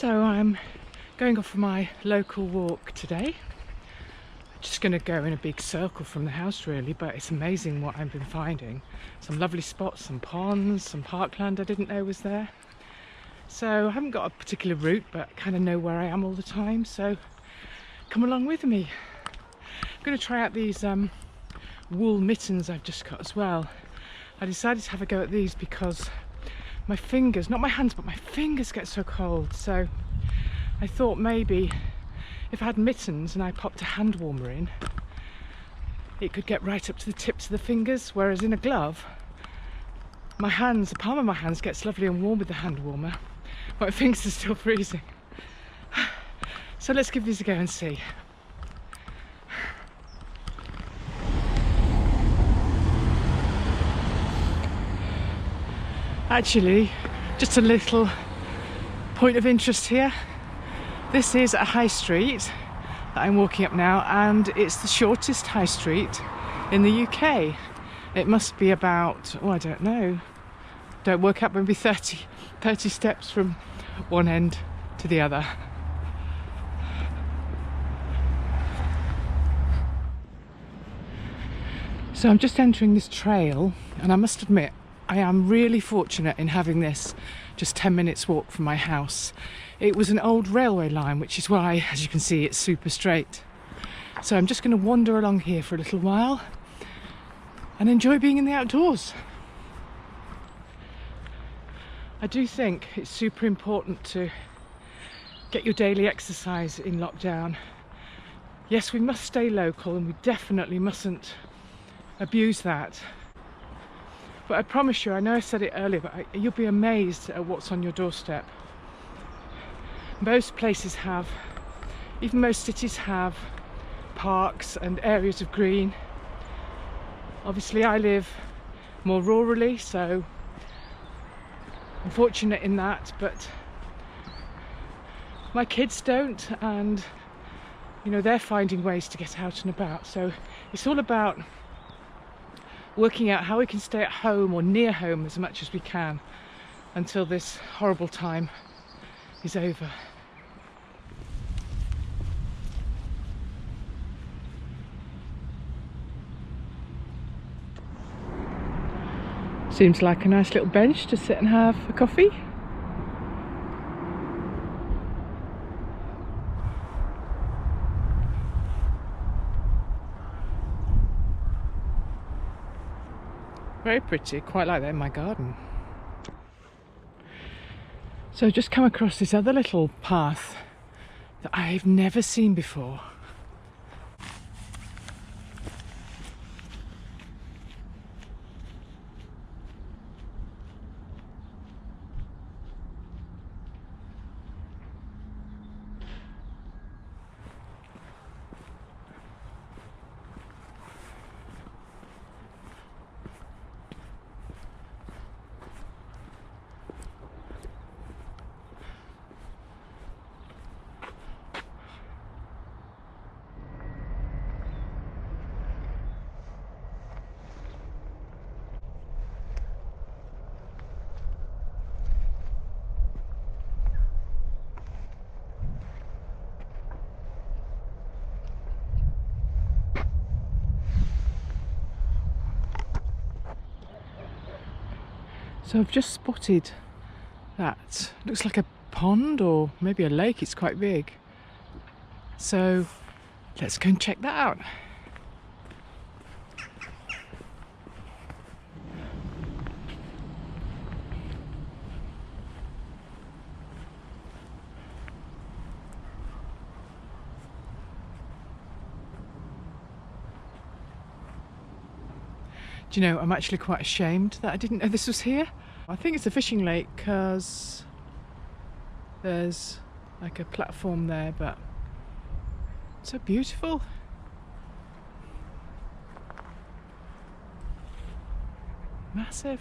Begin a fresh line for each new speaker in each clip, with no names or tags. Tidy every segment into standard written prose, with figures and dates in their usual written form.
So I'm going off for my local walk today. Just going to go in a big circle from the house really, but it's amazing what I've been finding. Some lovely spots, some ponds, some parkland I didn't know was there. So I haven't got a particular route, but kind of know where I am all the time, so come along with me. I'm going to try out these wool mittens I've just got as well. I decided to have a go at these because my fingers, not my hands, but my fingers get so cold. So I thought maybe if I had mittens and I popped a hand warmer in, it could get right up to the tips of the fingers, whereas in a glove, my hands, the palm of my hands gets lovely and warm with the hand warmer, but my fingers are still freezing. So let's give these a go and see. Actually, just a little point of interest here. This is a high street that I'm walking up now, and it's the shortest high street in the UK. It must be about, oh I don't know, don't work out, maybe 30 steps from one end to the other. So I'm just entering this trail, and I must admit I am really fortunate in having this just 10 minutes walk from my house. It was an old railway line, which is why, as you can see, it's super straight. So I'm just going to wander along here for a little while and enjoy being in the outdoors. I do think it's super important to get your daily exercise in lockdown. Yes, we must stay local and we definitely mustn't abuse that. But I promise you, I know I said it earlier, but you'll be amazed at what's on your doorstep. Most places have, even most cities have, parks and areas of green. Obviously I live more rurally, so I'm fortunate in that, but my kids don't, and you know, they're finding ways to get out and about. So it's all about working out how we can stay at home or near home as much as we can until this horrible time is over. Seems like a nice little bench to sit and have a coffee. Very pretty, quite like that in my garden. So I've just come across this other little path that I've never seen before. So I've just spotted that. Looks like a pond or maybe a lake, it's quite big. So let's go and check that out. Do you know, I'm actually quite ashamed that I didn't know this was here. I think it's a fishing lake because there's like a platform there, but so beautiful. Massive.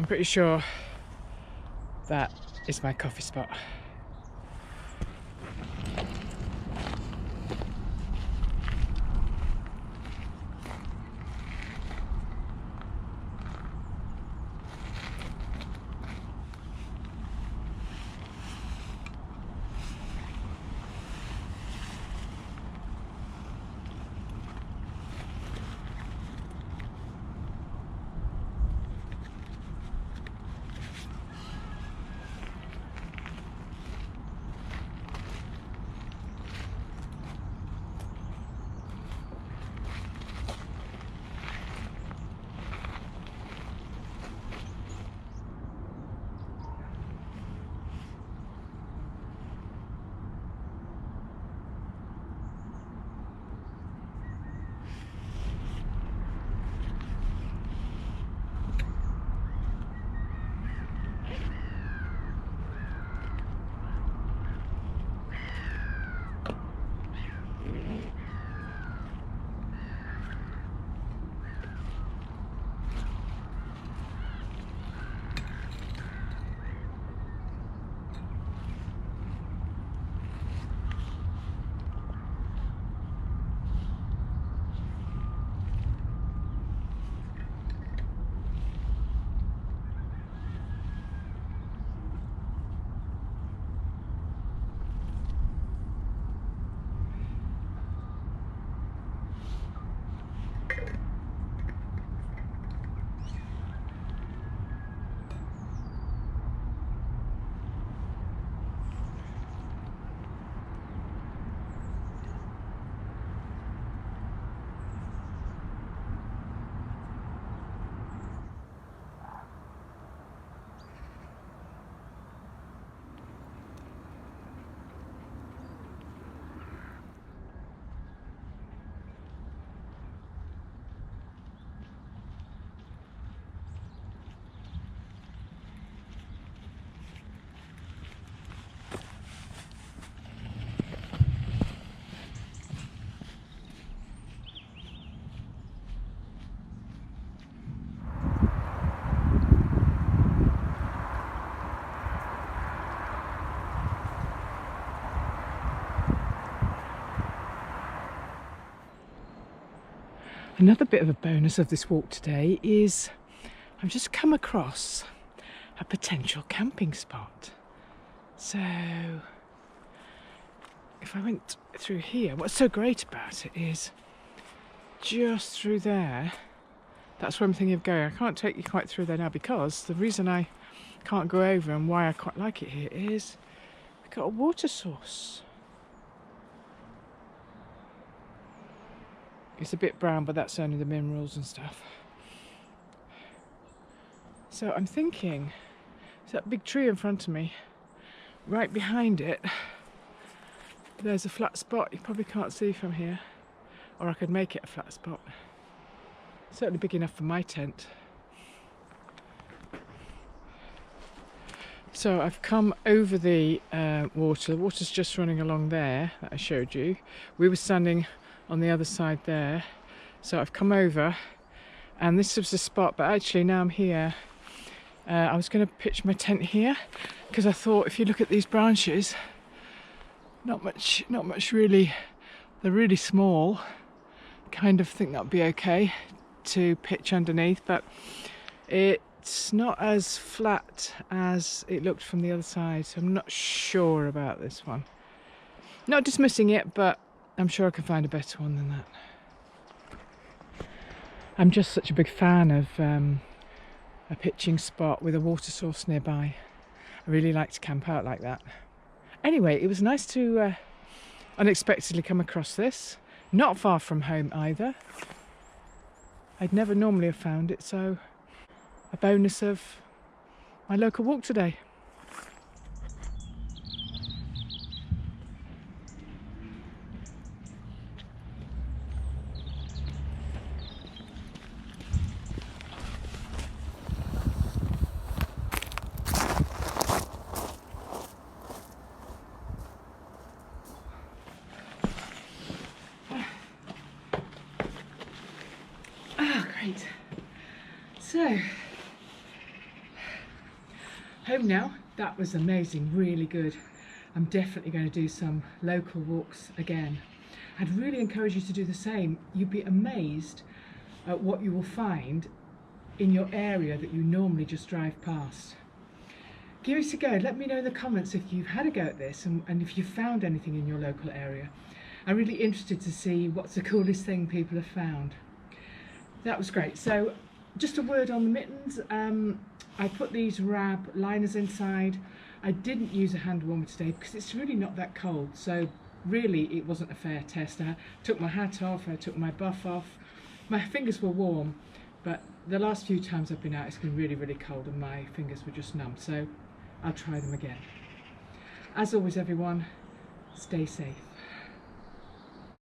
I'm pretty sure that is my coffee spot. Another bit of a bonus of this walk today is I've just come across a potential camping spot. So if I went through here, what's so great about it is just through there, that's where I'm thinking of going. I can't take you quite through there now because the reason I can't go over and why I quite like it here is we've got a water source. It's a bit brown, but that's only the minerals and stuff. So I'm thinking, there's that big tree in front of me. Right behind it, there's a flat spot you probably can't see from here. Or I could make it a flat spot. Certainly big enough for my tent. So I've come over the water. The water's just running along there that I showed you. We were standing on the other side there. So I've come over and this was the spot, but actually now I'm here. I was going to pitch my tent here because I thought if you look at these branches, not much really, they're really small. Kind of think that'd be okay to pitch underneath, but it's not as flat as it looked from the other side, so I'm not sure about this one. Not dismissing it, but I'm sure I can find a better one than that. I'm just such a big fan of a pitching spot with a water source nearby. I really like to camp out like that. Anyway, it was nice to unexpectedly come across this. Not far from home either. I'd never normally have found it, so a bonus of my local walk today. So, Home now. That was amazing, really good. I'm definitely going to do some local walks again. I'd really encourage you to do the same. You'd be amazed at what you will find in your area that you normally just drive past. Give it a go. Let me know in the comments if you've had a go at this and if you've found anything in your local area. I'm really interested to see what's the coolest thing people have found. That was great. So just a word on the mittens. I put these rab liners inside. I didn't use a hand warmer today because it's really not that cold, so really it wasn't a fair test. I took my hat off, I took my buff off. My fingers were warm, but the last few times I've been out it's been really, really cold and my fingers were just numb, so I'll try them again. As always everyone, stay safe.